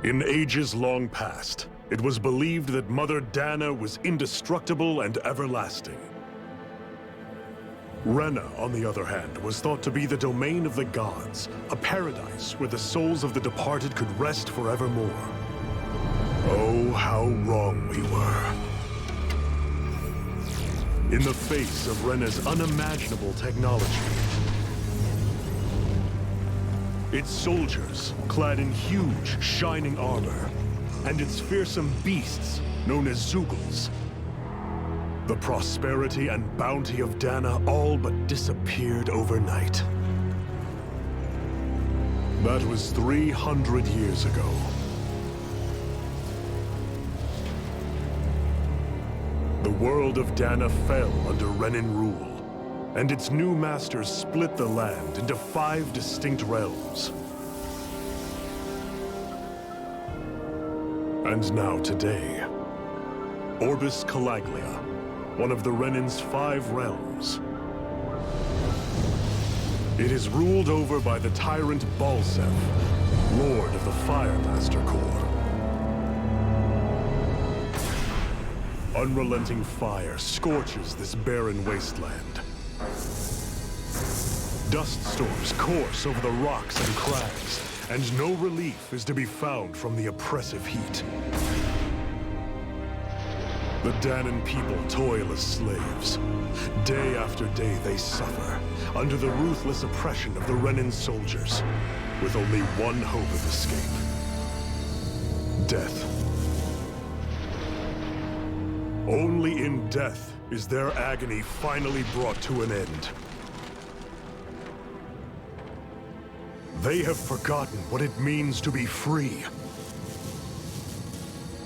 In ages long past, it was believed that Mother Dahna was indestructible and everlasting. Rena, on the other hand, was thought to be the domain of the gods, a paradise where the souls of the departed could rest forevermore. Oh, how wrong we were. In the face of Rena's unimaginable technology, its soldiers, clad in huge, shining armor, and its fearsome beasts, known as Zeugles, the prosperity and bounty of Dahna all but disappeared overnight. That was 300 years ago. The world of Dahna fell under Renan rule, and its new masters split the land into 5 distinct realms. And now today, Orbis Calaglia, one of the Renans' 5 realms. It is ruled over by the tyrant Balsef, Lord of the Fire Master Corps. Unrelenting fire scorches this barren wasteland. Dust storms course over the rocks and crags, and no relief is to be found from the oppressive heat. The Dahnan people toil as slaves. Day after day they suffer, under the ruthless oppression of the Renan soldiers, with only one hope of escape: death. Only in death is their agony finally brought to an end. They have forgotten what it means to be free.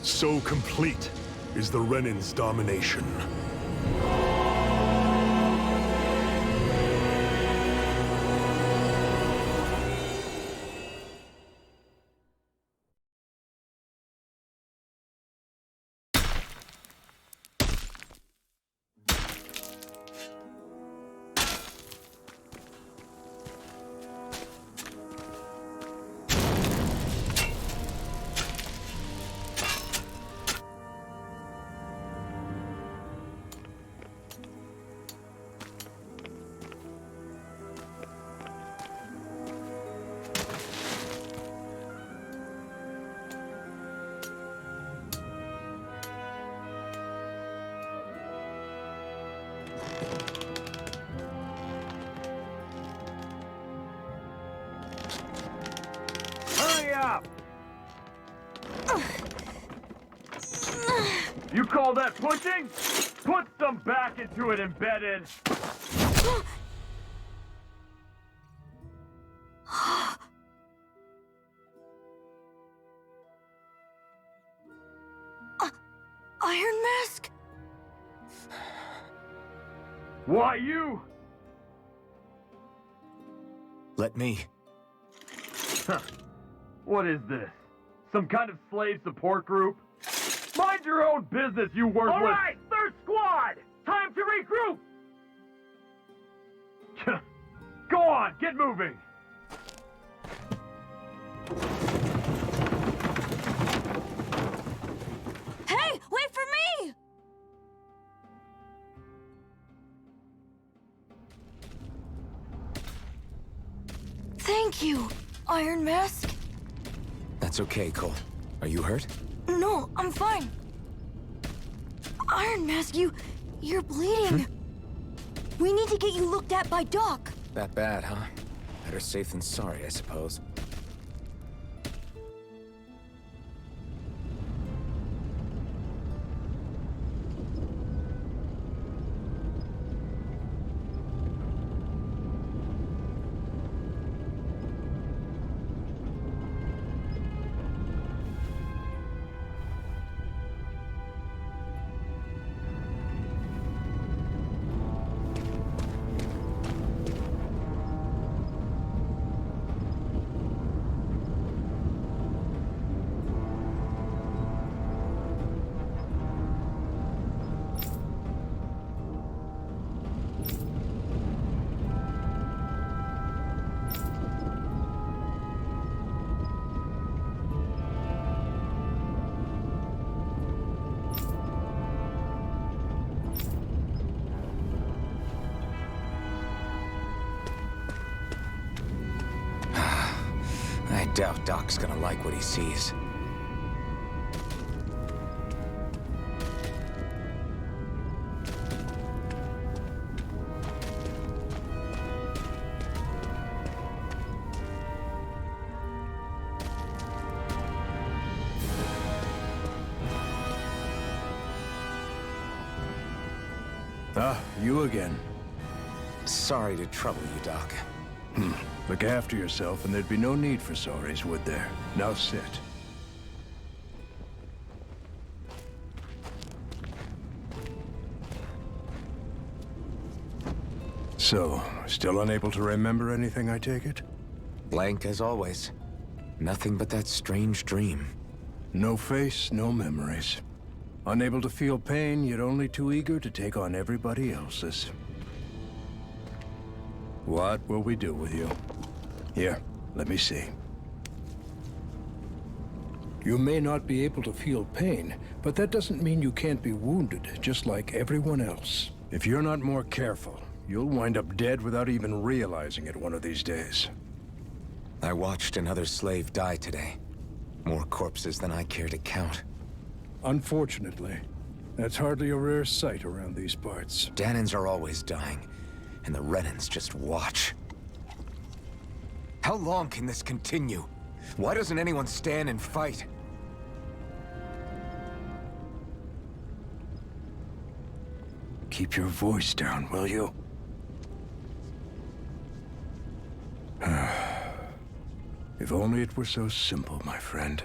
So complete is the Renans' domination. You call that pushing? Put some back into it, embedded! Iron Mask? Why you? Let me. Huh. What is this? Some kind of slave support group? Mind your own business, you worthless— All right, third squad! Time to regroup! Go on, get moving! Hey, wait for me! Thank you, Iron Mask. That's okay, Cole. Are you hurt? No, I'm fine. Iron Mask, you're bleeding. We need to get you looked at by Doc. That bad, huh? Better safe than sorry, I suppose. Doubt Doc's gonna like what he sees. Ah, you again. Sorry to trouble you, Doc. Look after yourself, and there'd be no need for sorries, would there? Now sit. So, still unable to remember anything, I take it? Blank as always. Nothing but that strange dream. No face, no memories. Unable to feel pain, yet only too eager to take on everybody else's. What will we do with you? Here, let me see. You may not be able to feel pain, but that doesn't mean you can't be wounded, just like everyone else. If you're not more careful, you'll wind up dead without even realizing it one of these days. I watched another slave die today. More corpses than I care to count. Unfortunately, that's hardly a rare sight around these parts. Dahnans are always dying, and the Renans just watch. How long can this continue? Why doesn't anyone stand and fight? Keep your voice down, will you? If only it were so simple, my friend.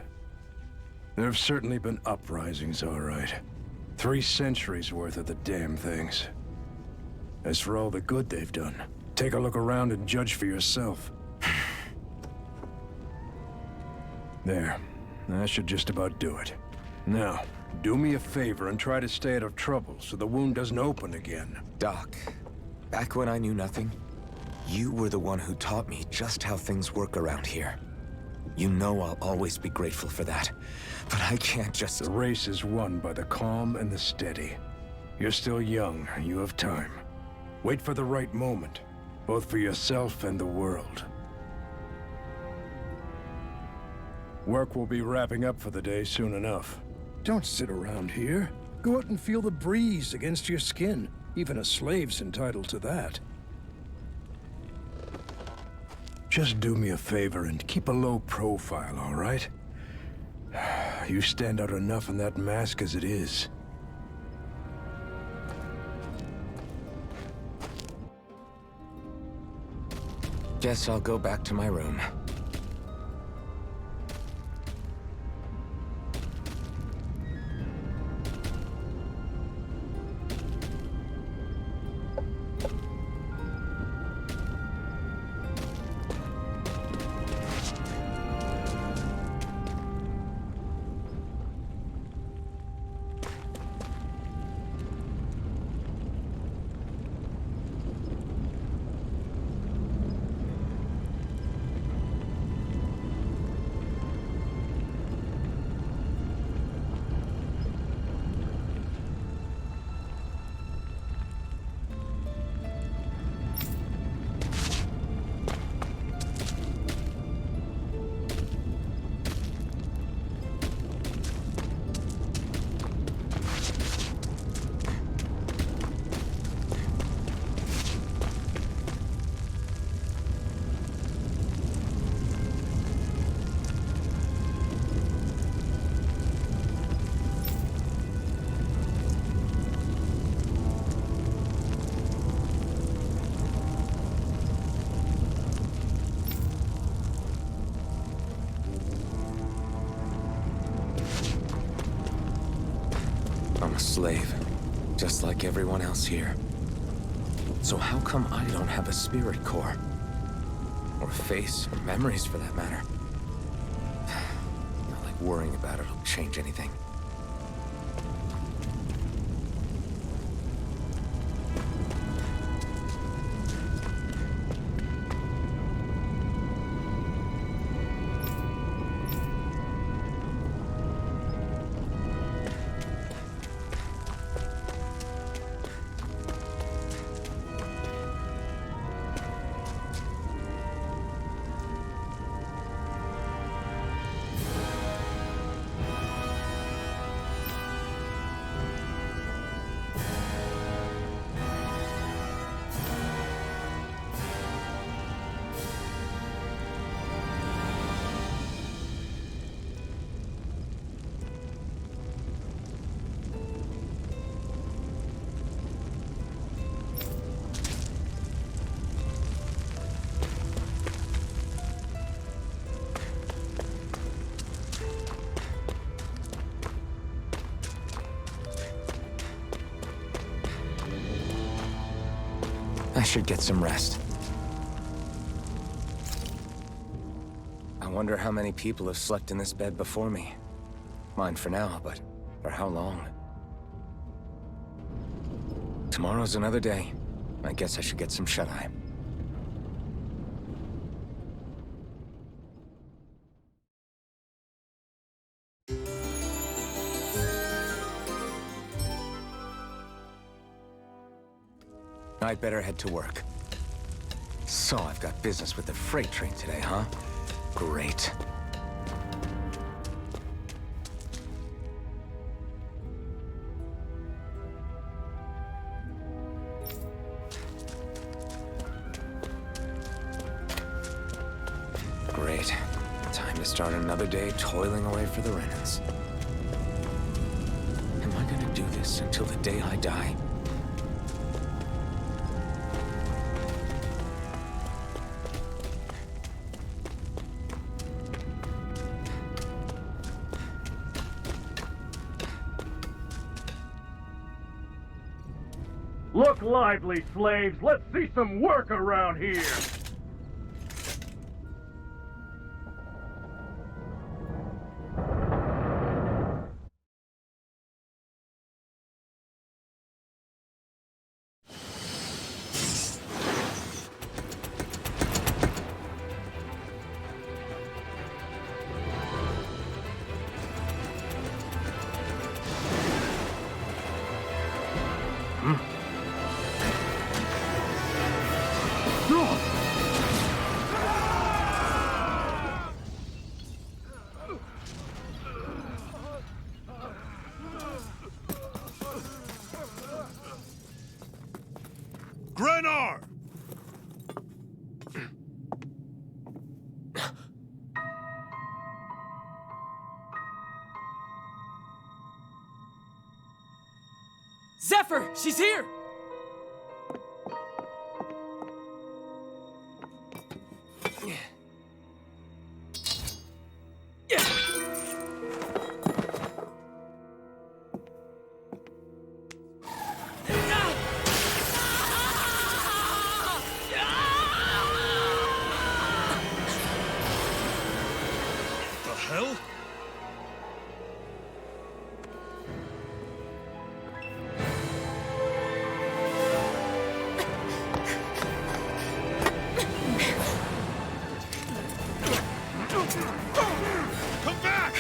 There have certainly been uprisings, all right. 3 centuries worth of the damn things. As for all the good they've done, take a look around and judge for yourself. There. That should just about do it. Now, do me a favor and try to stay out of trouble so the wound doesn't open again. Doc, back when I knew nothing, you were the one who taught me just how things work around here. You know I'll always be grateful for that, but I can't just... The race is won by the calm and the steady. You're still young, you have time. Wait for the right moment, both for yourself and the world. Work will be wrapping up for the day soon enough. Don't sit around here. Go out and feel the breeze against your skin. Even a slave's entitled to that. Just do me a favor and keep a low profile, all right? You stand out enough in that mask as it is. Guess I'll go back to my room. I'm a slave, just like everyone else here. So how come I don't have a spirit core? Or a face, or memories for that matter? Not like worrying about it'll change anything. should get some rest. I wonder how many people have slept in this bed before me. Mine for now, but for how long? Tomorrow's another day. I guess I should get some shut-eye. I'd better head to work. So I've got business with the freight train today, huh? Great. Great. Time to start another day toiling away for the Renans. Am I gonna do this until the day I die? Look lively, slaves! Let's see some work around here! Grenar! Zephyr! She's here! The hell? Come back!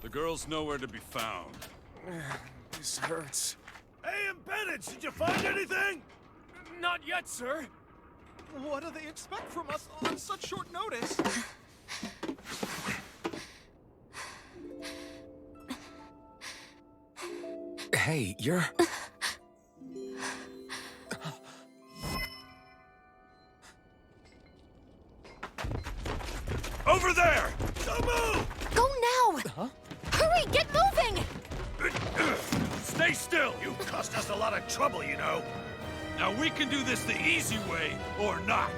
The girl's nowhere to be found. This hurts. Hey, embedded! Did you find anything? Not yet, sir. What do they expect from us on such short notice? Hey, you're... Over there! Don't move! Go now! Huh? Hurry, get moving! Stay still! You cost us a lot of trouble, you know. Now we can do this the easy way, or not.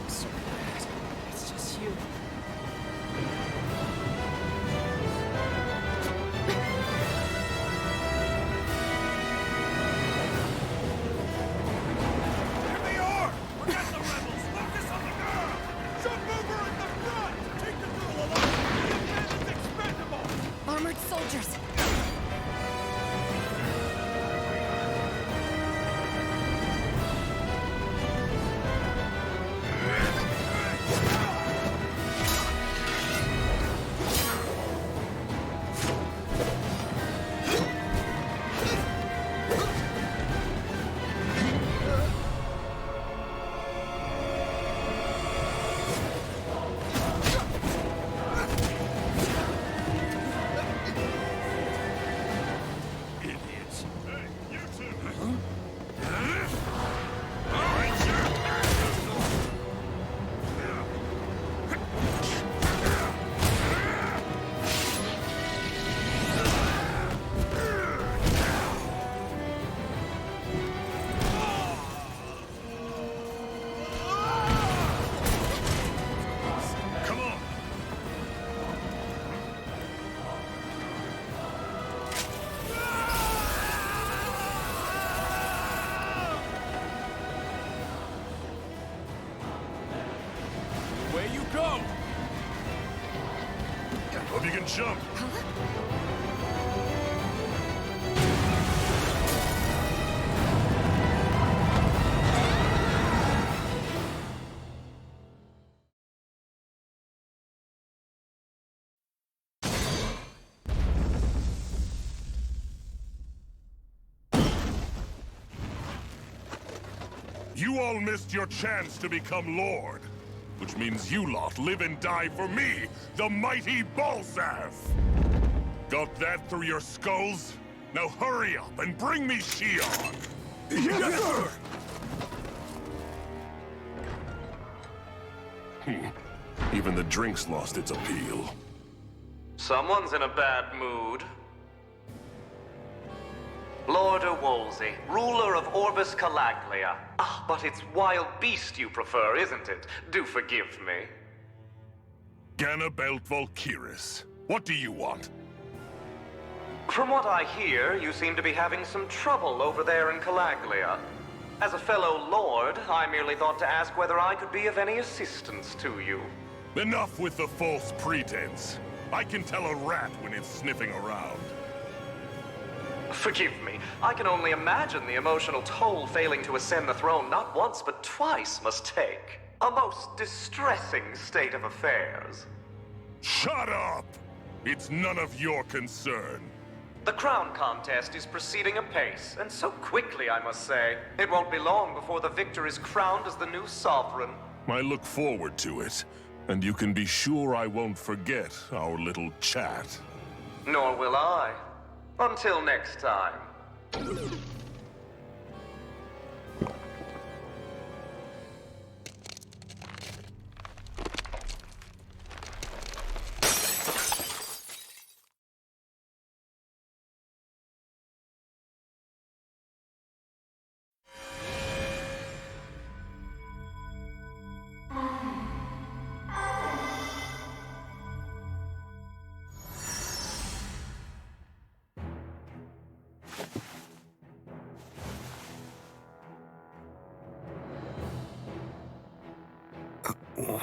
So bad. It's just you. Here they are! Forget the rebels! Focus can jump. You all missed your chance to become Lord. Which means you lot live and die for me, the mighty Balsav! Got that through your skulls? Now hurry up and bring me Shion! Yes, sir! Even the drink's lost its appeal. Someone's in a bad mood. Lord Wolsey, ruler of Orbis Calaglia. Ah, but it's wild beast you prefer, isn't it? Do forgive me. Ganabelt Volkiris, what do you want? From what I hear, you seem to be having some trouble over there in Calaglia. As a fellow lord, I merely thought to ask whether I could be of any assistance to you. Enough with the false pretense. I can tell a rat when it's sniffing around. Forgive me, I can only imagine the emotional toll failing to ascend the throne not once but twice must take. A most distressing state of affairs. Shut up! It's none of your concern. The crown contest is proceeding apace, and so quickly, I must say. It won't be long before the victor is crowned as the new sovereign. I look forward to it, and you can be sure I won't forget our little chat. Nor will I. Until next time.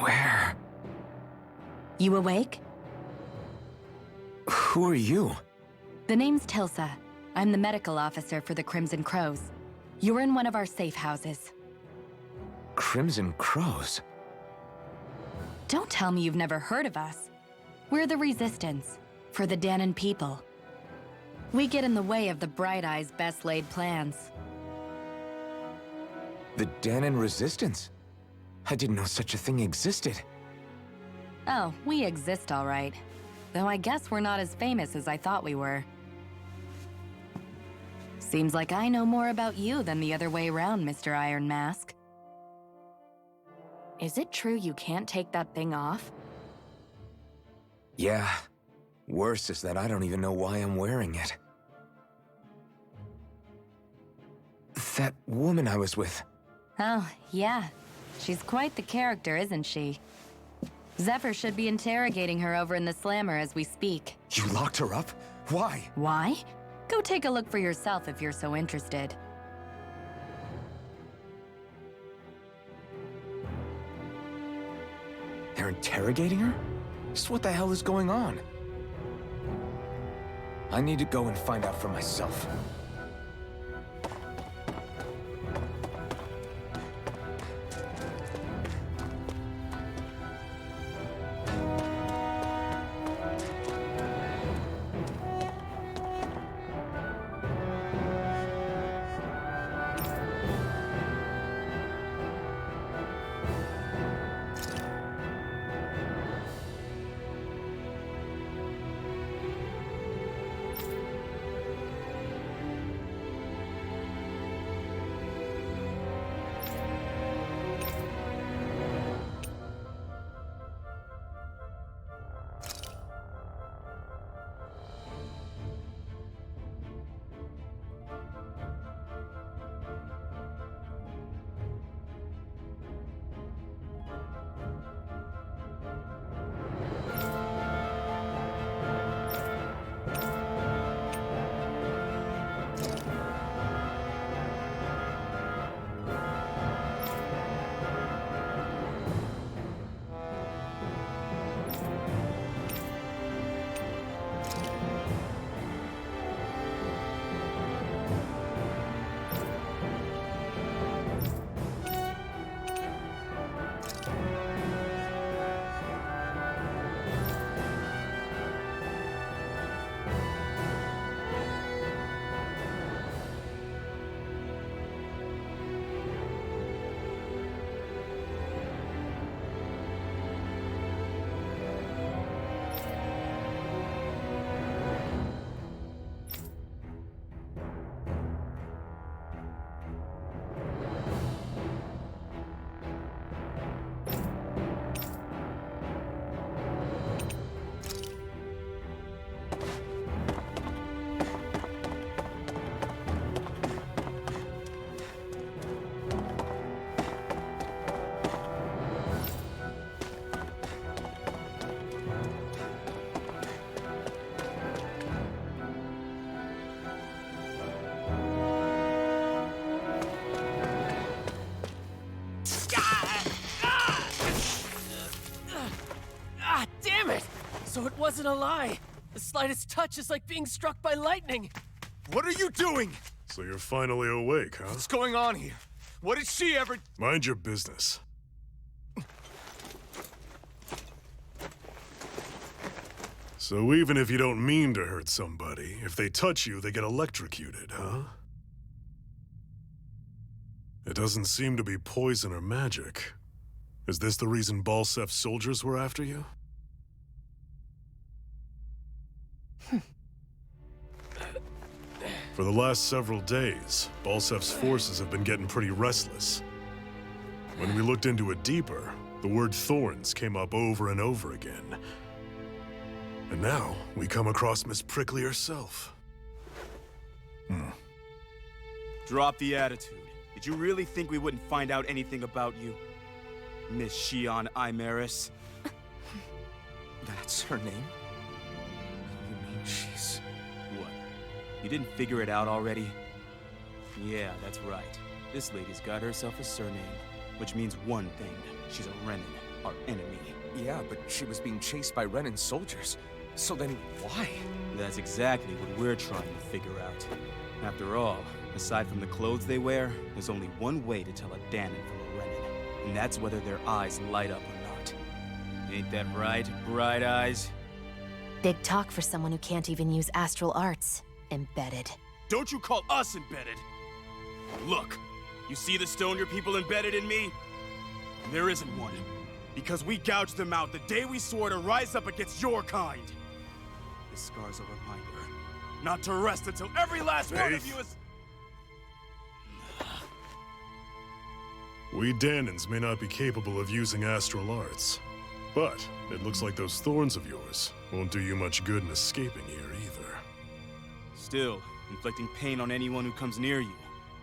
Where? You awake? Who are you? The name's Tilsa. I'm the medical officer for the Crimson Crows. You're in one of our safe houses. Crimson Crows? Don't tell me you've never heard of us. We're the Resistance, for the Dahnan people. We get in the way of the Bright Eye's best-laid plans. The Dahnan Resistance? I didn't know such a thing existed. Oh, we exist all right. Though I guess we're not as famous as I thought we were. Seems like I know more about you than the other way around, Mr. Iron Mask. Is it true you can't take that thing off? Yeah. Worse is that I don't even know why I'm wearing it. That woman I was with. Oh, yeah. She's quite the character, isn't she? Zephyr should be interrogating her over in the Slammer as we speak. You locked her up? Why? Why? Go take a look for yourself if you're so interested. They're interrogating her? Just what the hell is going on? I need to go and find out for myself. wasn't a lie. The slightest touch is like being struck by lightning. What are you doing? So you're finally awake, huh? What's going on here? What did she ever... Mind your business. So even if you don't mean to hurt somebody, if they touch you, they get electrocuted, huh? It doesn't seem to be poison or magic. Is this the reason Balsef's soldiers were after you? For the last several days, Balsef's forces have been getting pretty restless. When we looked into it deeper, the word thorns came up over and over again. And now, we come across Miss Prickly herself. Drop the attitude. Did you really think we wouldn't find out anything about you? Miss Shion Imaris? That's her name? You mean she's... What? You didn't figure it out already? Yeah, that's right. This lady's got herself a surname, which means one thing. She's a Renan, our enemy. Yeah, but she was being chased by Renan's soldiers. So then, why? That's exactly what we're trying to figure out. After all, aside from the clothes they wear, there's only one way to tell a Dahnan from a Renan, and that's whether their eyes light up or not. Ain't that right, Bright Eyes? Big talk for someone who can't even use astral arts. Embedded. Don't you call us embedded! Look, you see the stone your people embedded in me? There isn't one. Because we gouged them out the day we swore to rise up against your kind. This scar's a reminder not to rest until every last one of you is... We Dahnans may not be capable of using astral arts, but it looks like those thorns of yours won't do you much good in escaping here either. Still, inflicting pain on anyone who comes near you,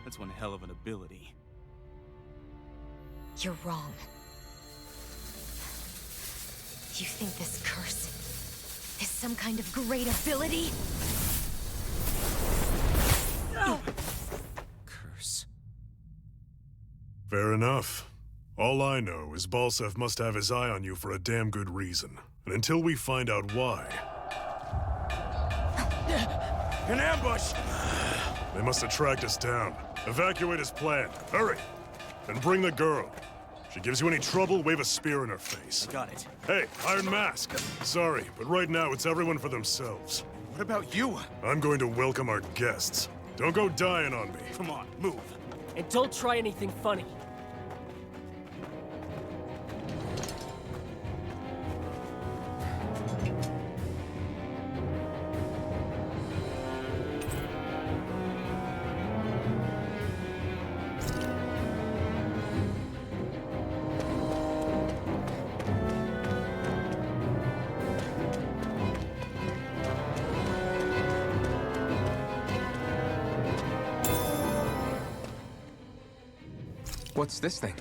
that's one hell of an ability. You're wrong. You think this curse is some kind of great ability? Curse. Fair enough. All I know is Balsef must have his eye on you for a damn good reason. And until we find out why... An ambush! They must have tracked us down. Evacuate as planned. Hurry! And bring the girl. If she gives you any trouble, wave a spear in her face. Got it. Hey, Iron Mask! Sorry, but right now it's everyone for themselves. What about you? I'm going to welcome our guests. Don't go dying on me. Come on, move. And don't try anything funny. What's this thing?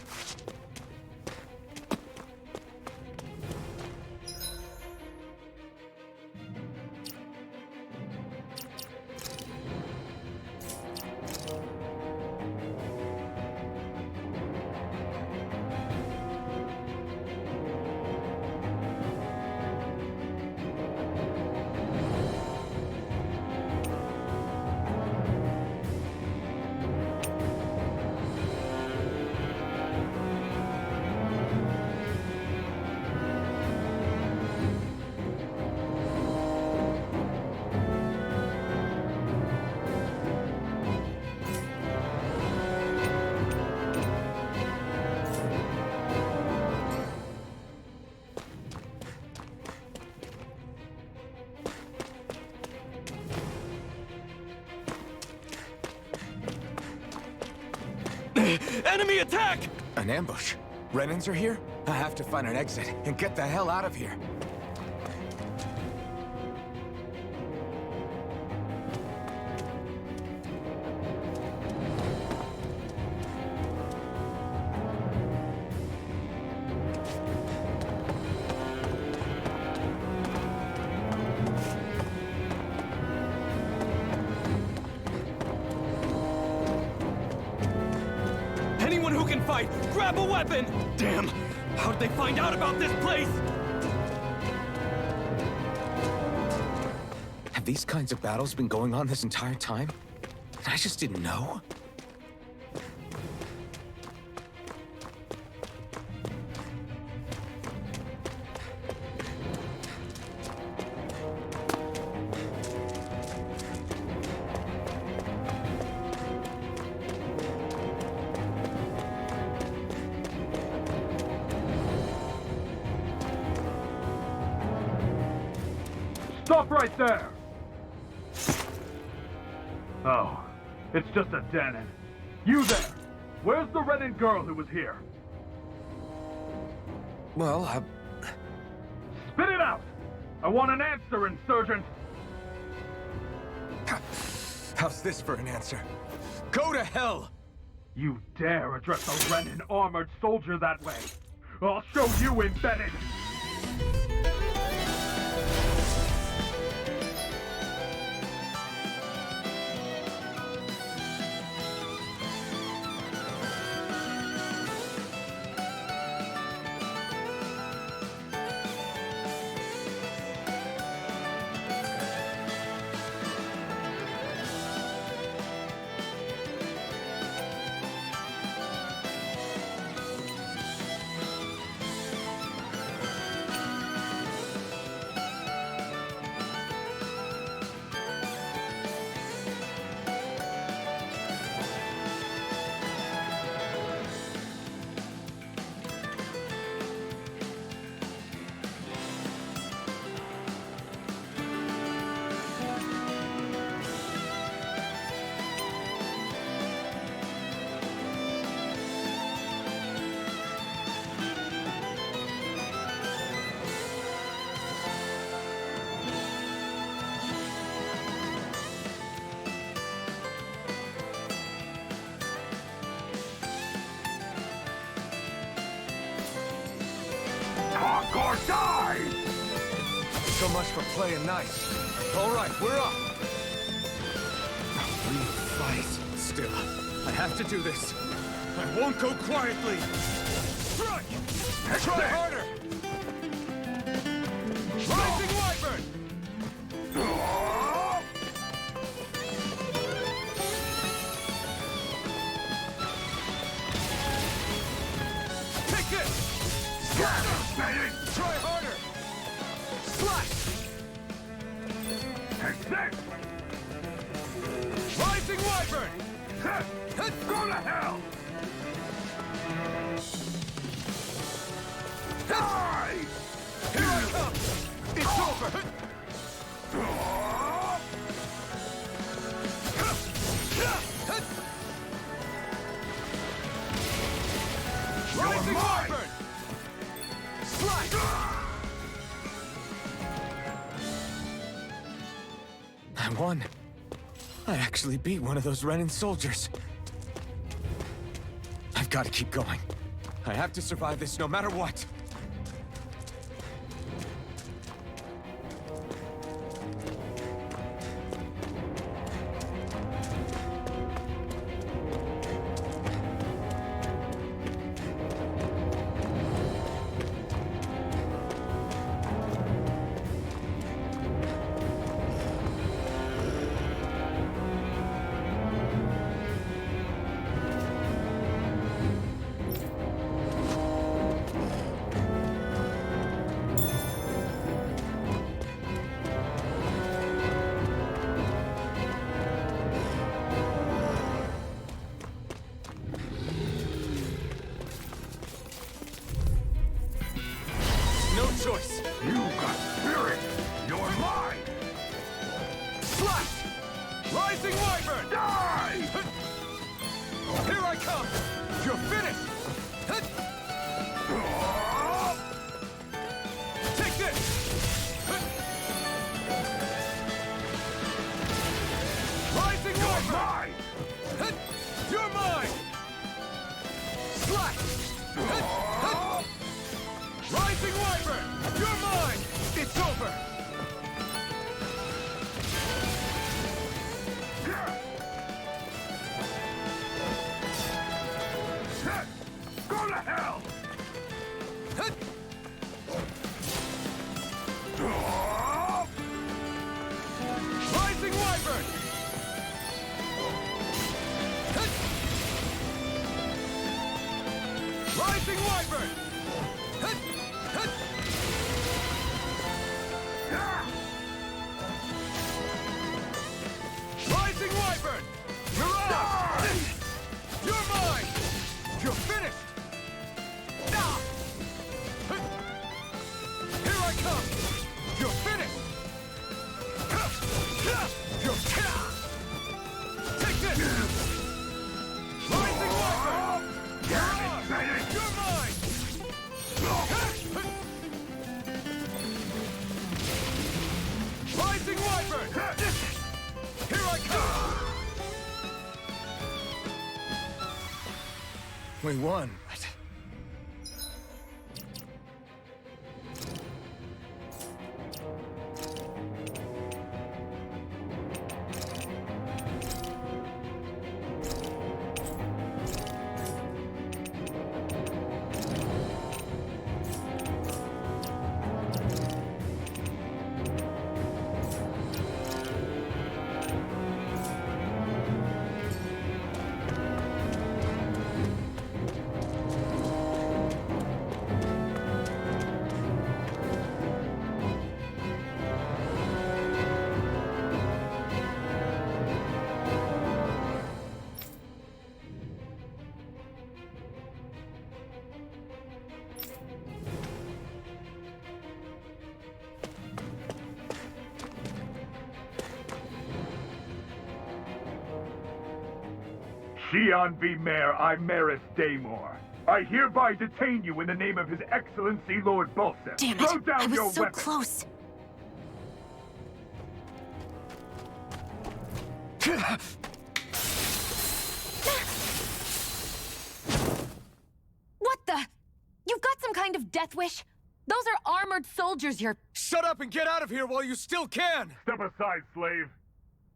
Enemy attack! An ambush? Renans are here? I have to find an exit and get the hell out of here. Anyone who can fight, grab a weapon! Damn! How did they find out about this place? Have these kinds of battles been going on this entire time? And I just didn't know? Stop right there! Oh, it's just a Dahnan. You there! Where's the Renan girl who was here? Well, Spit it out! I want an answer, insurgent! how's this for an answer? Go to hell! You dare address a Renan armored soldier that way? I'll show you, embedded! Talk or die! So much for playing nice. All right, we're up. Real fight. Still, I have to do this. I won't go quietly. Strike! Try harder! Rising Wyvern! Take this! Try harder! Slash! Take this! Rising Wyvern! Go to hell! Die! Here I come! It's over! Rising Wyvern! Slash! I won. I actually beat one of those Renan soldiers. I've got to keep going. I have to survive this no matter what. No choice. You got spirit! You're mine! Slash! Rising Wyvern! Die! Here I come! You're finished! Take this! Rising Wyvern! Mine! You're mine! Slash! Rising Wyvern! You're mine! It's over! Go to hell! Rising Wyvern! Hut! Hut! Rising Wyvern! You're off! You're mine! You're finished! Ah! Here I come! You're finished! You're take this! Rising Wyvern! You're mine! Rising Wyvern! Here I come! We won. Xian V. Mayor Imaris Daymore. I hereby detain you in the name of His Excellency Lord Bulseth. Damn Throw it! down I was your so weapon. close. What the? You've got some kind of death wish? Those are armored soldiers you're... Shut up and get out of here while you still can! Step aside, slave.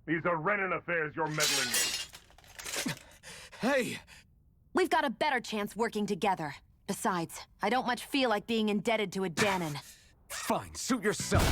These are Renan affairs you're meddling with. Hey! We've got a better chance working together. Besides, I don't much feel like being indebted to a Dahnan. Fine, suit yourself.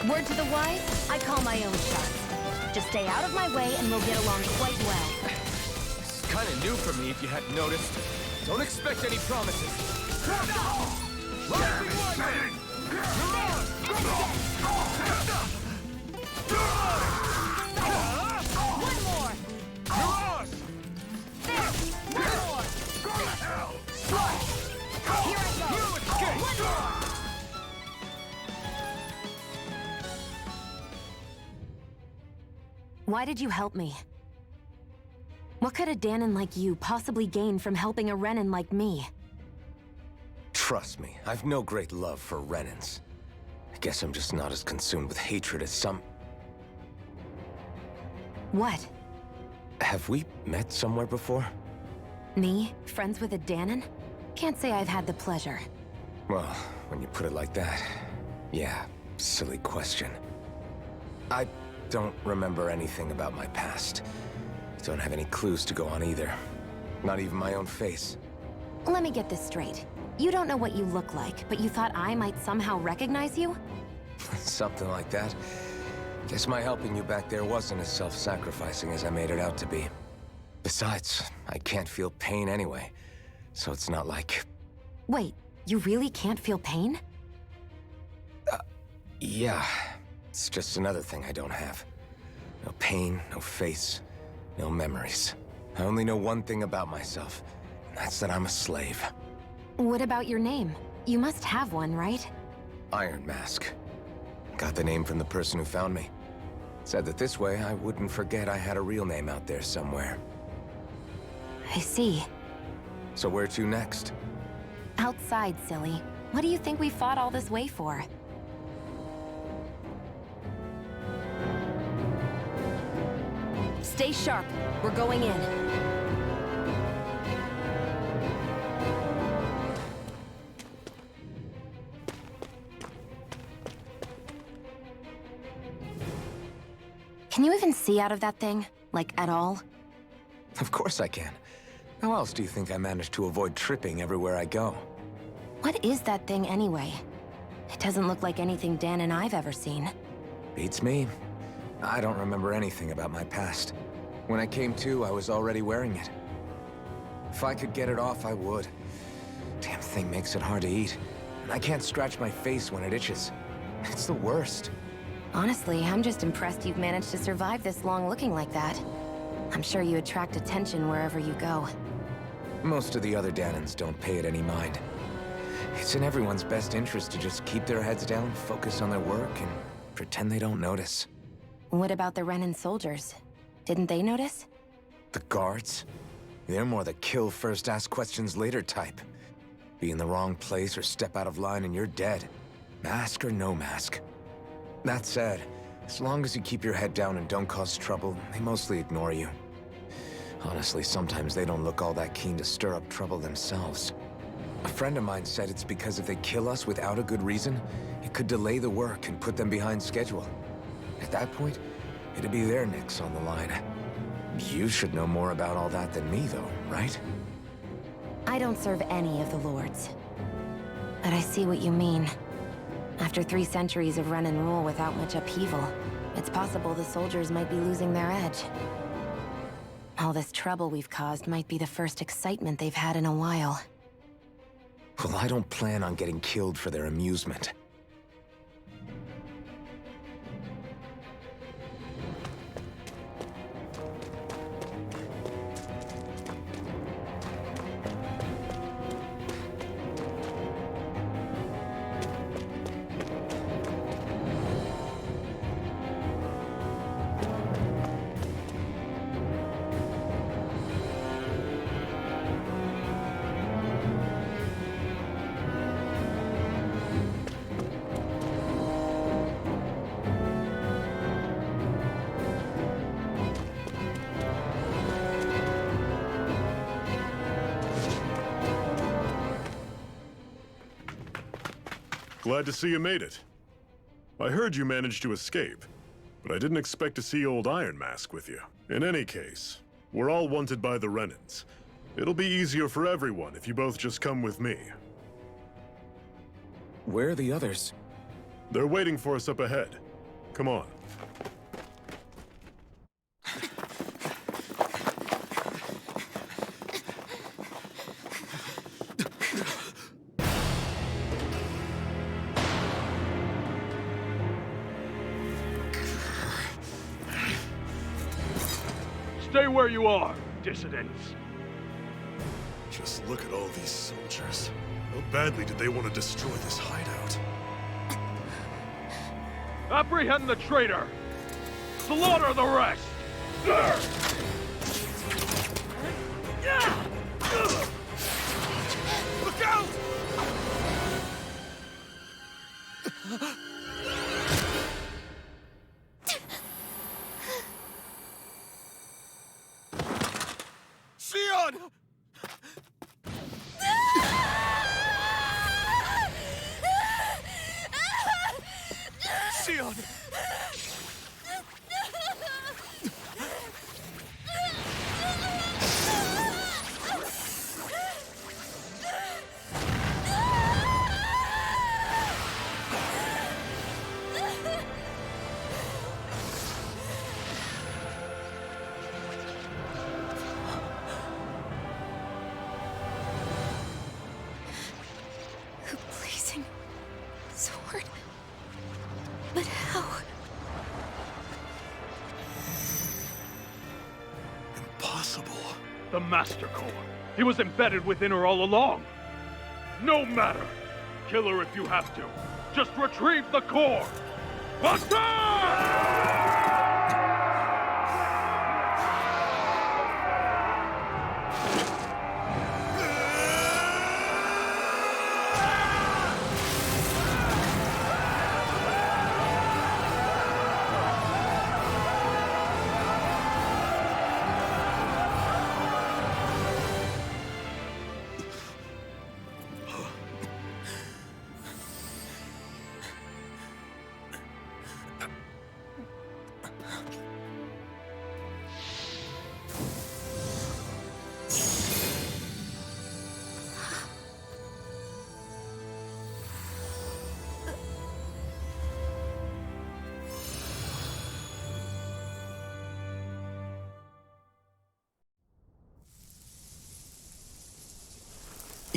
Word to the wise, I call my own shots. Just stay out of my way and we'll get along quite well. It's kind of new for me if you hadn't noticed. Don't expect any promises. Rising Wyvern! You're on! One more! You're on! There! One more! Go to hell! Here I go! You escape! One more! Why did you help me? What could a Dahnan like you possibly gain from helping a Renan like me? Trust me, I've no great love for Renans. I guess I'm just not as consumed with hatred as some... What? Have we met somewhere before? Me? Friends with a Dahnan? Can't say I've had the pleasure. Well, when you put it like that, yeah, silly question. I don't remember anything about my past. Don't have any clues to go on either. Not even my own face. Let me get this straight. You don't know what you look like, but you thought I might somehow recognize you? Something like that. Guess my helping you back there wasn't as self-sacrificing as I made it out to be. Besides, I can't feel pain anyway, so it's not like... Wait, you really can't feel pain? Yeah, it's just another thing I don't have. No pain, no face, no memories. I only know one thing about myself, and that's that I'm a slave. What about your name? You must have one, right? Iron Mask. Got the name from the person who found me. Said that this way I wouldn't forget I had a real name out there somewhere. I see. So where to next? Outside, silly. What do you think we fought all this way for? Stay sharp. We're going in. Can you even see out of that thing? Like, at all? Of course I can. How else do you think I managed to avoid tripping everywhere I go? What is that thing anyway? It doesn't look like anything Dan and I've ever seen. Beats me. I don't remember anything about my past. When I came to, I was already wearing it. If I could get it off, I would. Damn thing makes it hard to eat. And I can't scratch my face when it itches. It's the worst. Honestly, I'm just impressed you've managed to survive this long looking like that. I'm sure you attract attention wherever you go. Most of the other Dahnans don't pay it any mind. It's in everyone's best interest to just keep their heads down, focus on their work, and pretend they don't notice. What about the Renan soldiers? Didn't they notice? The guards? They're more the kill first, ask questions later type. Be in the wrong place or step out of line and you're dead. Mask or no mask. That said, as long as you keep your head down and don't cause trouble, they mostly ignore you. Honestly, sometimes they don't look all that keen to stir up trouble themselves. A friend of mine said it's because if they kill us without a good reason, it could delay the work and put them behind schedule. At that point, it'd be their necks on the line. You should know more about all that than me, though, right? I don't serve any of the lords. But I see what you mean. After 3 centuries of Renan rule without much upheaval, it's possible the soldiers might be losing their edge. All this trouble we've caused might be the first excitement they've had in a while. Well, I don't plan on getting killed for their amusement. Glad to see you made it. I heard you managed to escape, but I didn't expect to see old Iron Mask with you. In any case, we're all wanted by the Renans. It'll be easier for everyone if you both just come with me. Where are the others? They're waiting for us up ahead. Come on. Stay where you are, dissidents. Just look at all these soldiers. How badly did they want to destroy this hideout? Apprehend the traitor! Slaughter the rest! Look out! Sion! Sion! The blazing sword. But how? Impossible. The Master Core. He was embedded within her all along. No matter. Kill her if you have to. Just retrieve the core. Attack!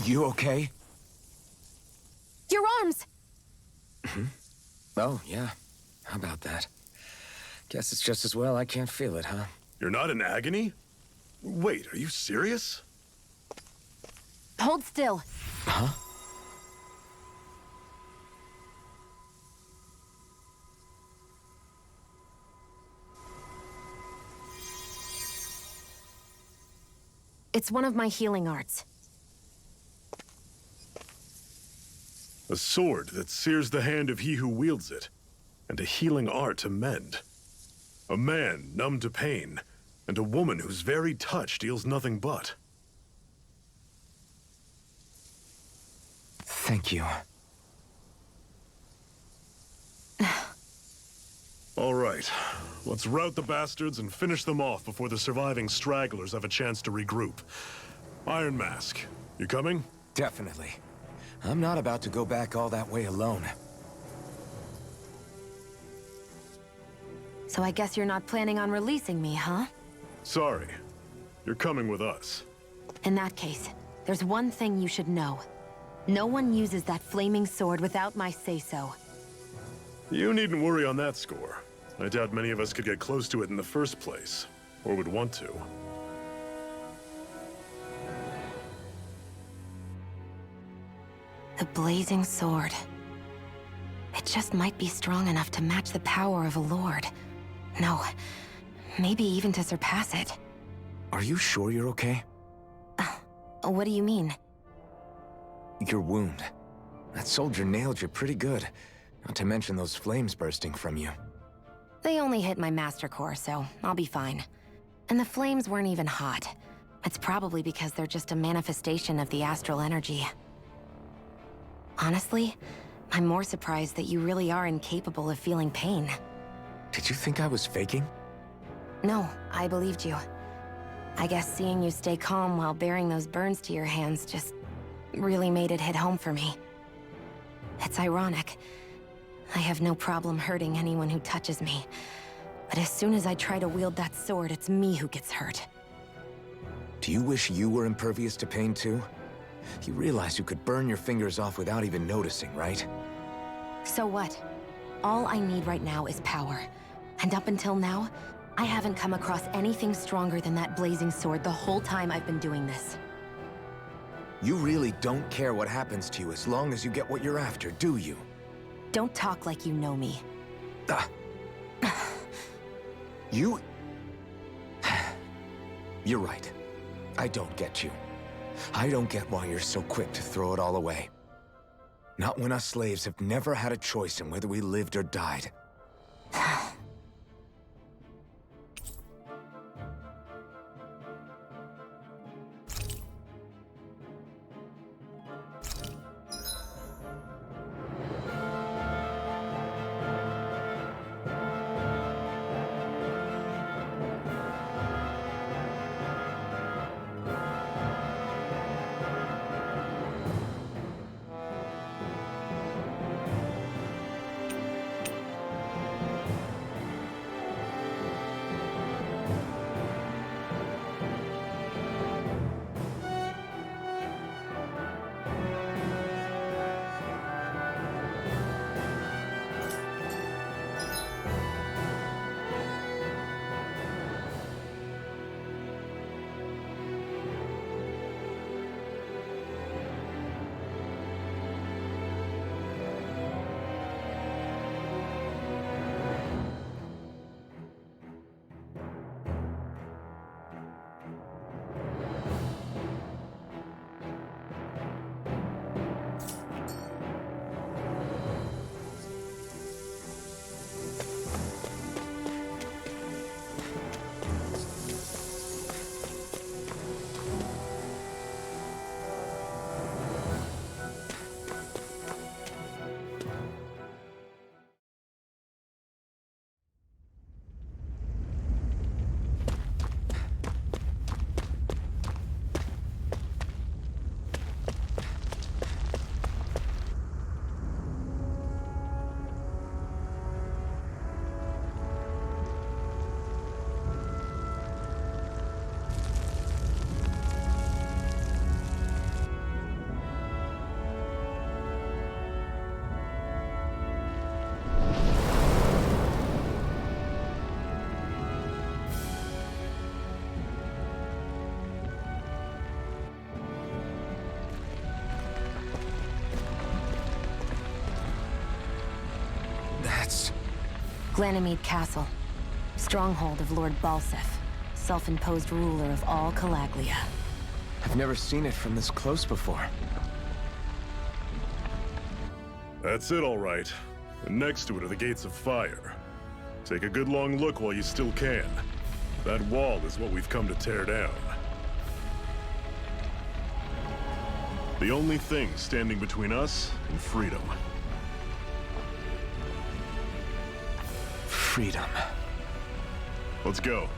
You okay? Your arms! Oh, yeah. How about that? Guess it's just as well I can't feel it, huh? You're not in agony? Wait, are you serious? Hold still. Huh? It's one of my healing arts. A sword that sears the hand of he who wields it, and a healing art to mend. A man numb to pain, and a woman whose very touch deals nothing but. Thank you. All right, let's rout the bastards and finish them off before the surviving stragglers have a chance to regroup. Iron Mask, you coming? Definitely. I'm not about to go back all that way alone. So I guess you're not planning on releasing me, huh? Sorry. You're coming with us. In that case, there's one thing you should know. No one uses that flaming sword without my say-so. You needn't worry on that score. I doubt many of us could get close to it in the first place, or would want to. The blazing sword. It just might be strong enough to match the power of a lord. No, maybe even to surpass it. Are you sure you're okay? What do you mean? Your wound. That soldier nailed you pretty good. Not to mention those flames bursting from you. They only hit my master core, so I'll be fine. And the flames weren't even hot. It's probably because they're just a manifestation of the astral energy. Honestly, I'm more surprised that you really are incapable of feeling pain. Did you think I was faking? No, I believed you. I guess seeing you stay calm while bearing those burns to your hands just really made it hit home for me. It's ironic. I have no problem hurting anyone who touches me. But as soon as I try to wield that sword, it's me who gets hurt. Do you wish you were impervious to pain too? You realize you could burn your fingers off without even noticing, right? So what? All I need right now is power. And up until now, I haven't come across anything stronger than that blazing sword the whole time I've been doing this. You really don't care what happens to you as long as you get what you're after, do you? Don't talk like you know me. You... You're right. I don't get you. I don't get why you're so quick to throw it all away. Not when us slaves have never had a choice in whether we lived or died. Ganymede Castle. Stronghold of Lord Balsef, self-imposed ruler of all Calaglia. I've never seen it from this close before. That's it, all right. And next to it are the Gates of Fire. Take a good long look while you still can. That wall is what we've come to tear down. The only thing standing between us and freedom. Freedom. Let's go.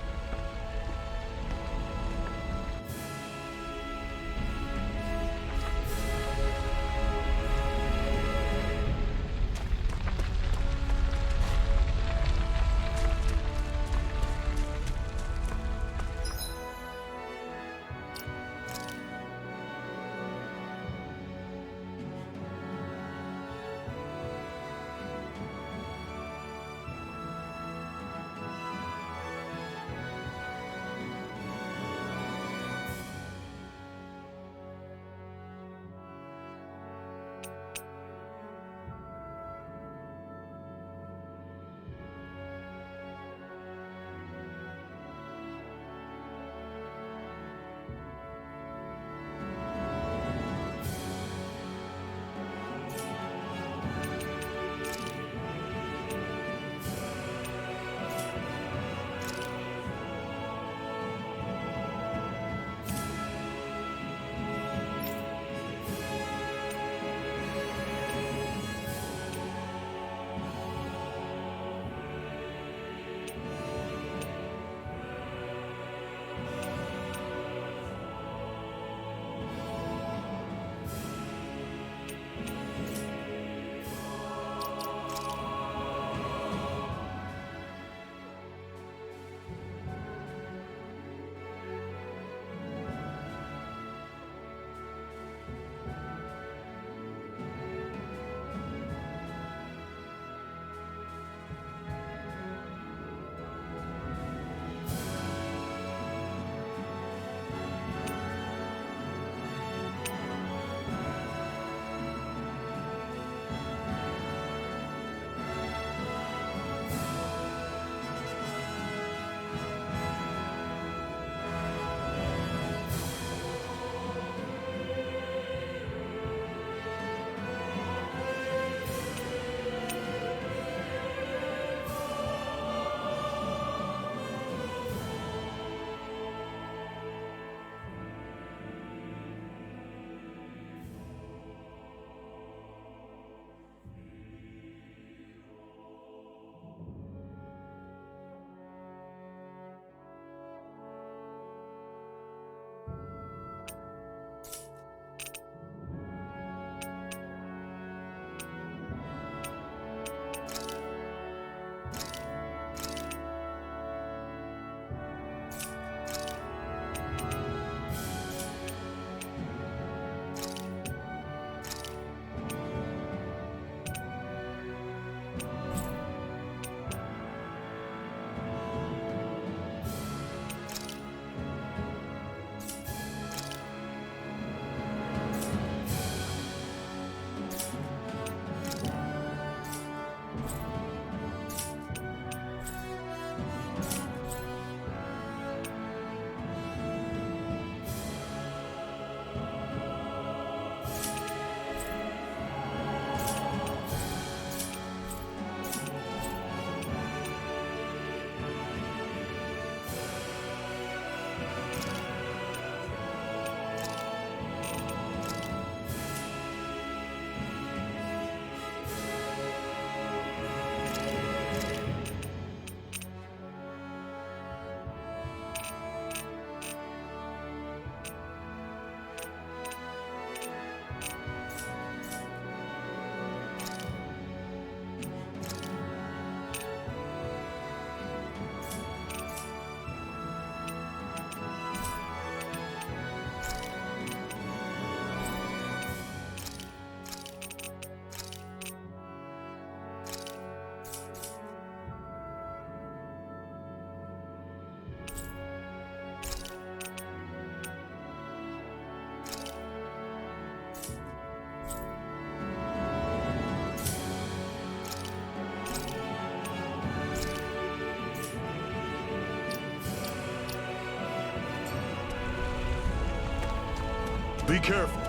Be careful.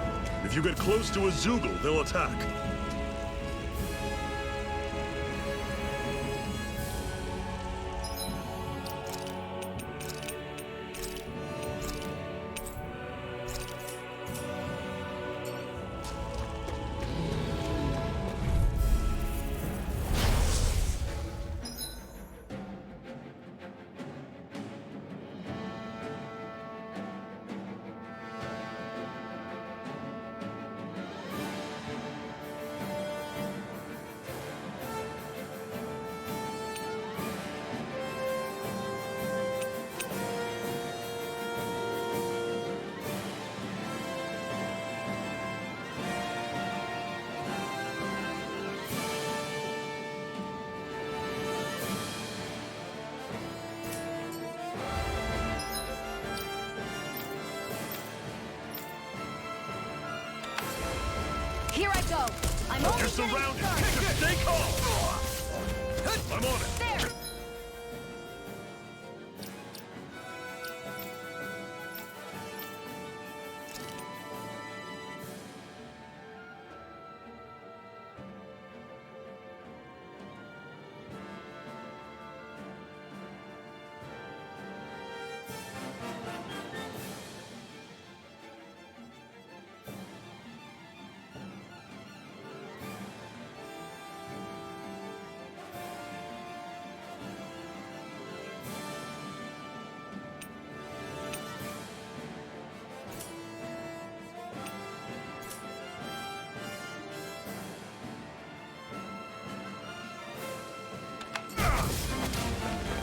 If you get close to a Zoogle, they'll attack. Here I go. I'm only You're surrounded. Just stay calm. I'm on it. There.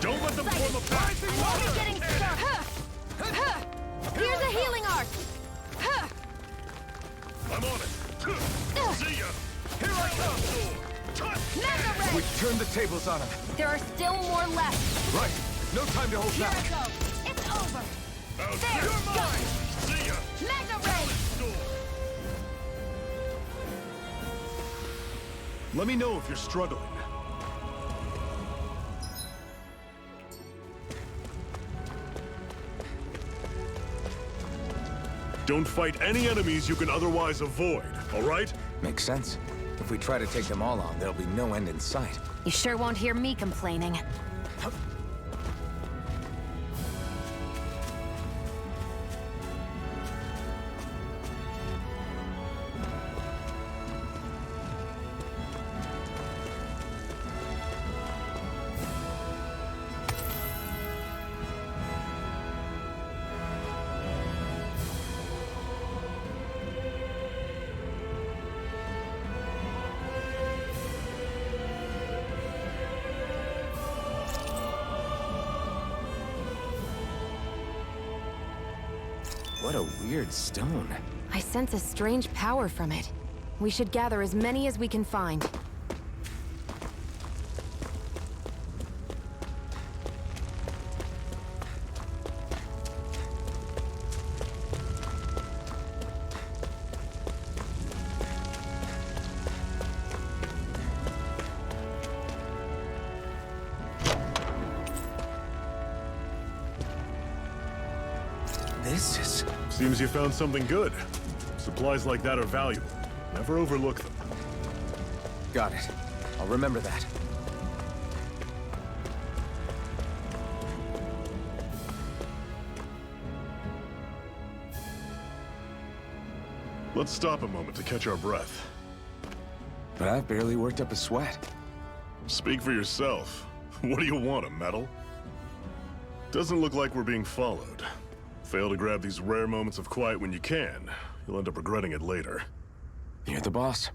Don't let them form a pack! Only getting started. Here's a healing arc. I'm on it! See ya! Here I come. Mega Ray. We turned the tables on him. There are still more left. Right. No time to hold Here back. I go. It's over. There. You're mine! See ya! Mega Ray. Let me know if you're struggling. Don't fight any enemies you can otherwise avoid, all right? Makes sense. If we try to take them all on, there'll be no end in sight. You sure won't hear me complaining. What a weird stone. I sense a strange power from it. We should gather as many as we can find. This is... Seems you found something good. Supplies like that are valuable. Never overlook them. Got it. I'll remember that. Let's stop a moment to catch our breath. But I've barely worked up a sweat. Speak for yourself. What do you want, a medal? Doesn't look like we're being followed. Fail to grab these rare moments of quiet when you can, you'll end up regretting it later. You're the boss.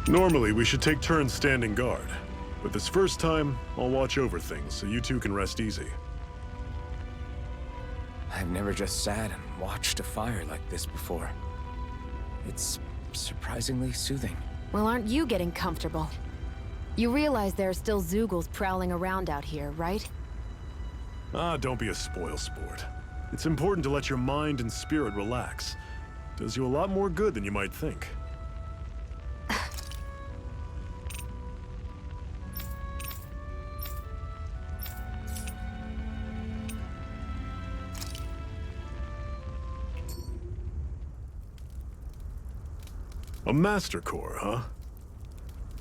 Normally, we should take turns standing guard. But this first time, I'll watch over things so you two can rest easy. I've never just sat and watched a fire like this before. It's surprisingly soothing. Well, aren't you getting comfortable? You realize there are still Zeugles prowling around out here, right? Ah, don't be a spoilsport. It's important to let your mind and spirit relax. Does you a lot more good than you might think. A Master Core, huh?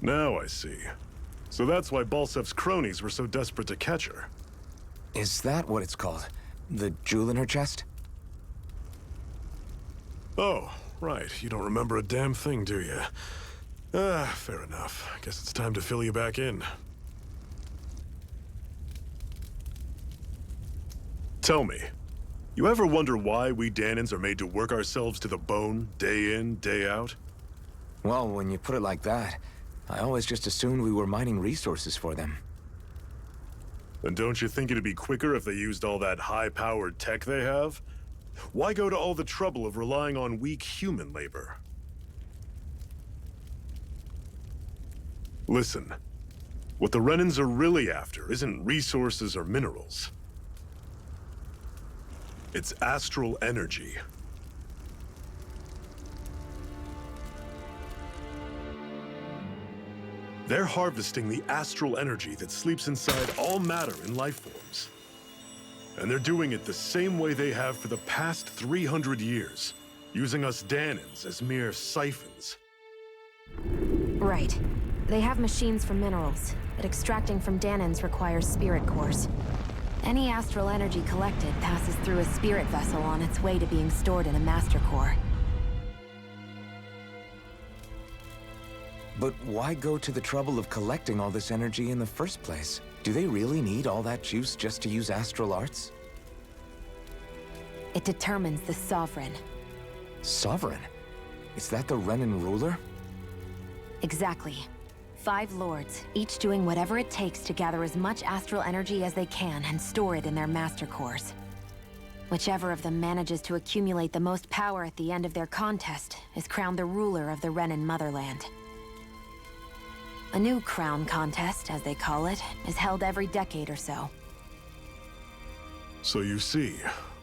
Now I see. So that's why Balsef's cronies were so desperate to catch her. Is that what it's called? The jewel in her chest? Oh, right. You don't remember a damn thing, do you? Ah, fair enough. Guess it's time to fill you back in. Tell me, you ever wonder why we Dahnans are made to work ourselves to the bone, day in, day out? Well, when you put it like that, I always just assumed we were mining resources for them. Then don't you think it'd be quicker if they used all that high-powered tech they have? Why go to all the trouble of relying on weak human labor? Listen, what the Renans are really after isn't resources or minerals. It's astral energy. They're harvesting the astral energy that sleeps inside all matter in life forms. And they're doing it the same way they have for the past 300 years, using us Dahnans as mere siphons. Right. They have machines for minerals, but extracting from Dahnans requires spirit cores. Any astral energy collected passes through a spirit vessel on its way to being stored in a master core. But why go to the trouble of collecting all this energy in the first place? Do they really need all that juice just to use astral arts? It determines the Sovereign. Sovereign? Is that the Renan ruler? Exactly. 5 lords, each doing whatever it takes to gather as much astral energy as they can and store it in their master cores. Whichever of them manages to accumulate the most power at the end of their contest is crowned the ruler of the Renan motherland. A new crown contest, as they call it, is held every decade or so. So you see,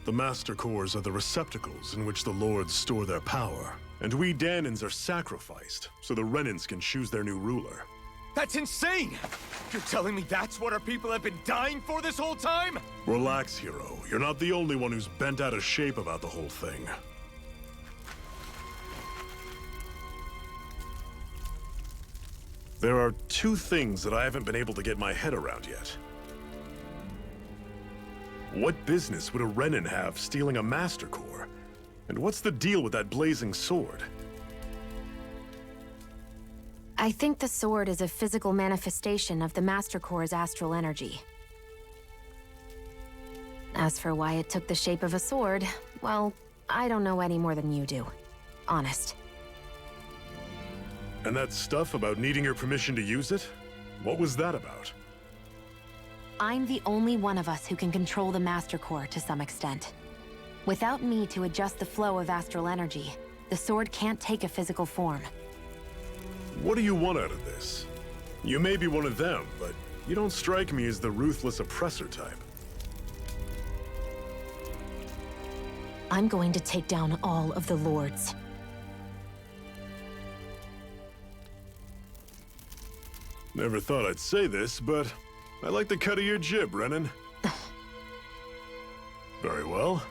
the Master Cores are the receptacles in which the Lords store their power. And we Dahnans are sacrificed, so the Renans can choose their new ruler. That's insane! You're telling me that's what our people have been dying for this whole time? Relax, hero. You're not the only one who's bent out of shape about the whole thing. There are 2 things that I haven't been able to get my head around yet. What business would a Renan have stealing a Master Core? And what's the deal with that blazing sword? I think the sword is a physical manifestation of the Master Core's astral energy. As for why it took the shape of a sword, well, I don't know any more than you do. Honest. And that stuff about needing your permission to use it? What was that about? I'm the only one of us who can control the Master Core to some extent. Without me to adjust the flow of astral energy, the sword can't take a physical form. What do you want out of this? You may be one of them, but you don't strike me as the ruthless oppressor type. I'm going to take down all of the lords. Never thought I'd say this, but I like the cut of your jib, Renan. Very well.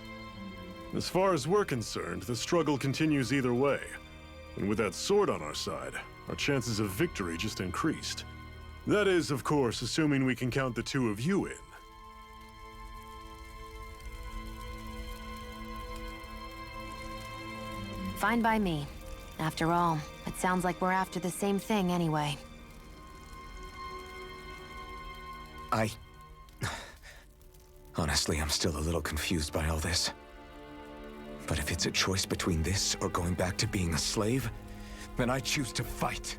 As far as we're concerned, the struggle continues either way. And with that sword on our side, our chances of victory just increased. That is, of course, assuming we can count the 2 of you in. Fine by me. After all, it sounds like we're after the same thing anyway. Honestly, I'm still a little confused by all this. But if it's a choice between this or going back to being a slave, then I choose to fight.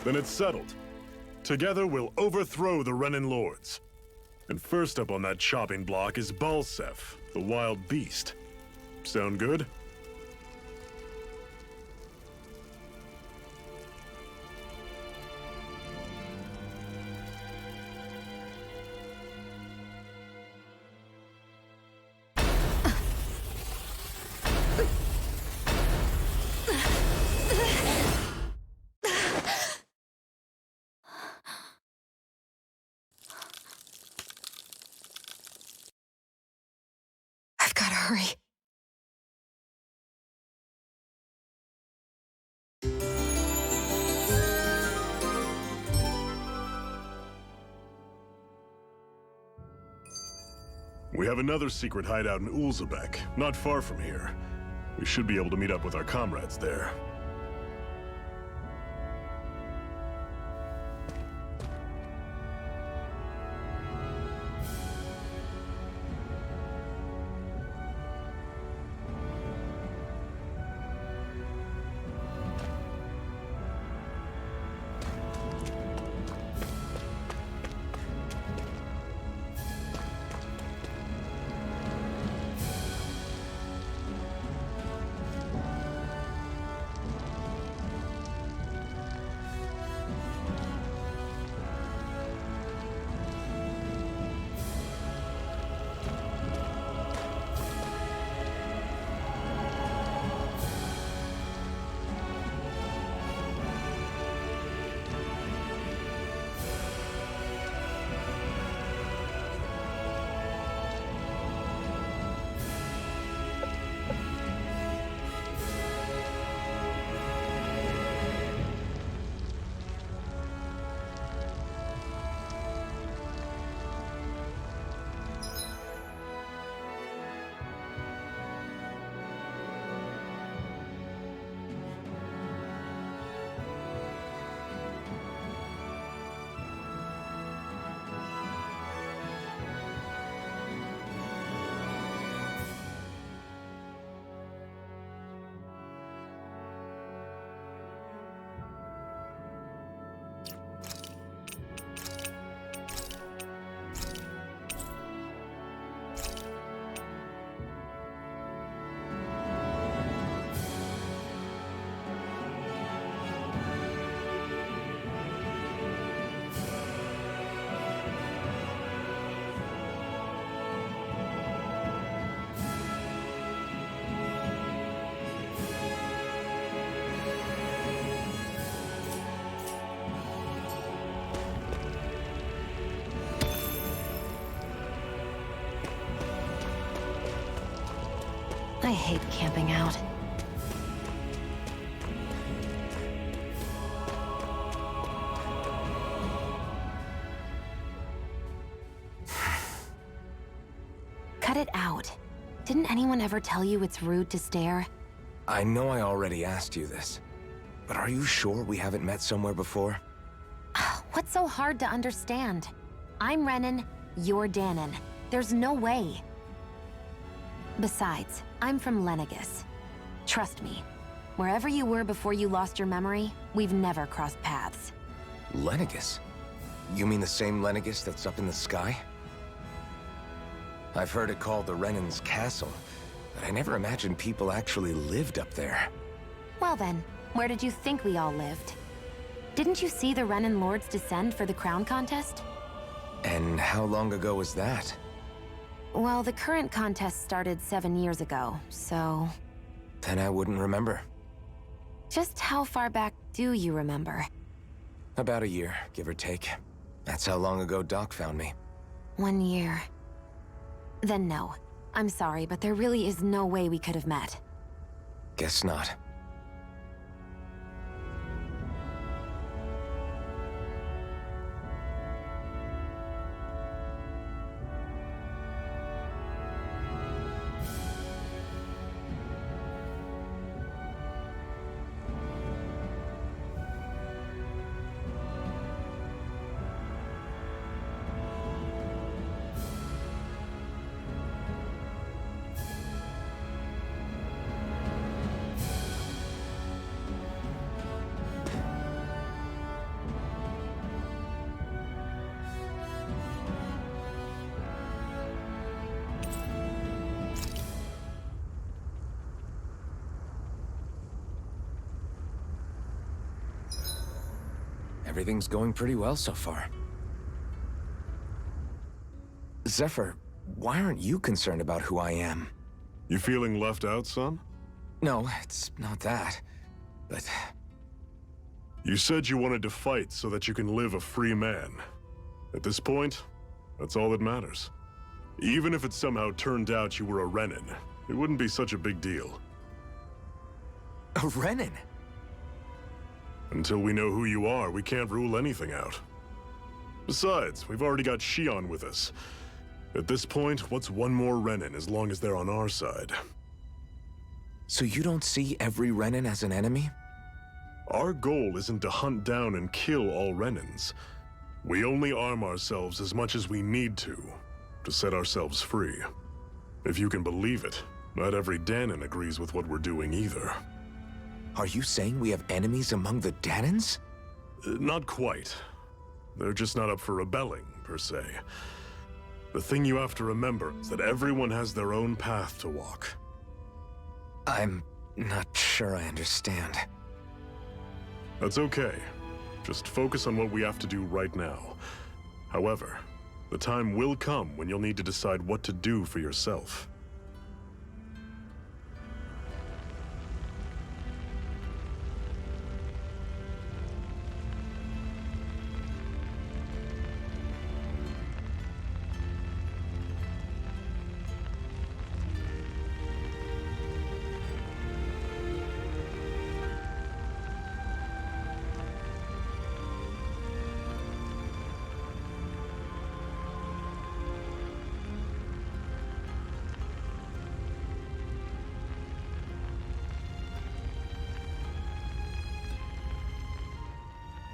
Then it's settled. Together, we'll overthrow the Renan Lords. And first up on that chopping block is Balsef, the wild beast. Sound good? sorry. We have another secret hideout in Ulzebek, not far from here. We should be able to meet up with our comrades there. I hate camping out. Cut it out. Didn't anyone ever tell you it's rude to stare? I know I already asked you this, but are you sure we haven't met somewhere before? What's so hard to understand? I'm Renan, you're Dahnan. There's no way. Besides, I'm from Lenegus. Trust me, wherever you were before you lost your memory, we've never crossed paths. Lenegus? You mean the same Lenegus that's up in the sky? I've heard it called the Renans' castle, but I never imagined people actually lived up there. Well then, where did you think we all lived? Didn't you see the Renan lords descend for the crown contest? And how long ago was that? Well, the current contest started 7 years ago, so... Then I wouldn't remember. Just how far back do you remember? About a year, give or take. That's how long ago Doc found me. 1 year. Then no. I'm sorry, but there really is no way we could have met. Guess not. Everything's going pretty well so far. Zephyr, why aren't you concerned about who I am? You feeling left out, son? No, it's not that. But... You said you wanted to fight so that you can live a free man. At this point, that's all that matters. Even if it somehow turned out you were a Renan, it wouldn't be such a big deal. A Renan? Until we know who you are, we can't rule anything out. Besides, we've already got Shion with us. At this point, what's one more Renan as long as they're on our side? So you don't see every Renan as an enemy? Our goal isn't to hunt down and kill all Renans. We only arm ourselves as much as we need to set ourselves free. If you can believe it, not every Dahnan agrees with what we're doing either. Are you saying we have enemies among the Dahnans? Not quite. They're just not up for rebelling, per se. The thing you have to remember is that everyone has their own path to walk. I'm not sure I understand. That's okay. Just focus on what we have to do right now. However, the time will come when you'll need to decide what to do for yourself.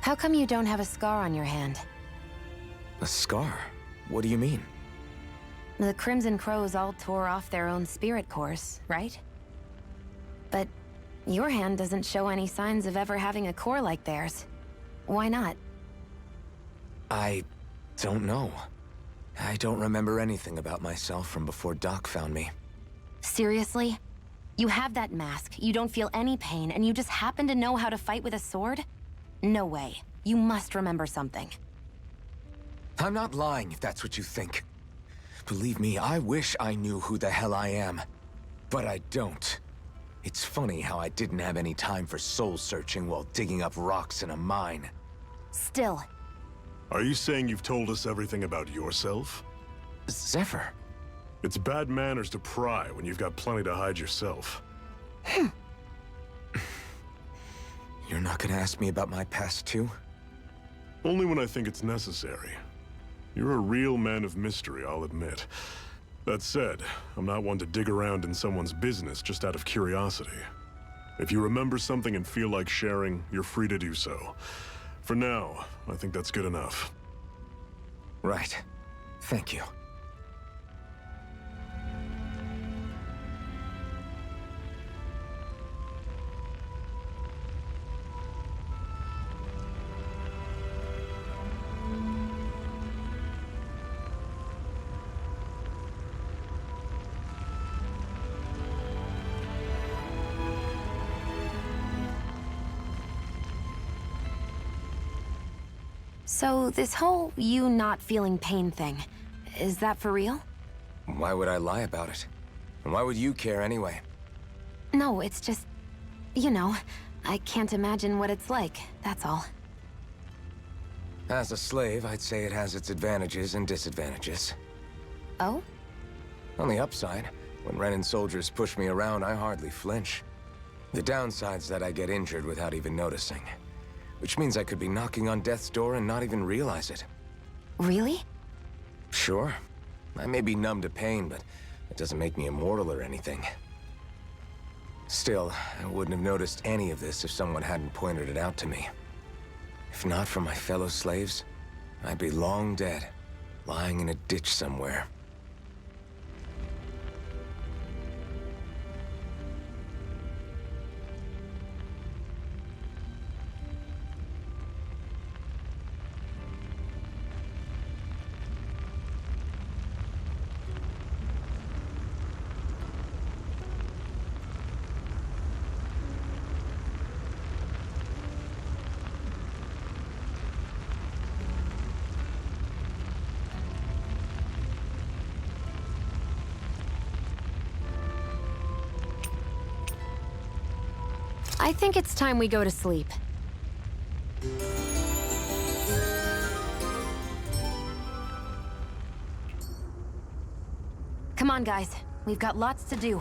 How come you don't have a scar on your hand? A scar? What do you mean? The Crimson Crows all tore off their own spirit cores, right? But your hand doesn't show any signs of ever having a core like theirs. Why not? I don't know. I don't remember anything about myself from before Doc found me. Seriously? You have that mask, you don't feel any pain, and you just happen to know how to fight with a sword? No way. You must remember something. I'm not lying if that's what you think. Believe me, I wish I knew who the hell I am. But I don't. It's funny how I didn't have any time for soul-searching while digging up rocks in a mine. Still. Are you saying you've told us everything about yourself? Zephyr. It's bad manners to pry when you've got plenty to hide yourself. You're not gonna ask me about my past, too? Only when I think it's necessary. You're a real man of mystery, I'll admit. That said, I'm not one to dig around in someone's business just out of curiosity. If you remember something and feel like sharing, you're free to do so. For now, I think that's good enough. Right. Thank you. So, this whole you not feeling pain thing, is that for real? Why would I lie about it? And why would you care anyway? No, it's just... you know, I can't imagine what it's like, that's all. As a slave, I'd say it has its advantages and disadvantages. Oh? On the upside, when Renan soldiers push me around, I hardly flinch. The downside's that I get injured without even noticing. Which means I could be knocking on death's door and not even realize it. Really? Sure. I may be numb to pain, but it doesn't make me immortal or anything. Still, I wouldn't have noticed any of this if someone hadn't pointed it out to me. If not for my fellow slaves, I'd be long dead, lying in a ditch somewhere. I think it's time we go to sleep. Come on, guys. We've got lots to do.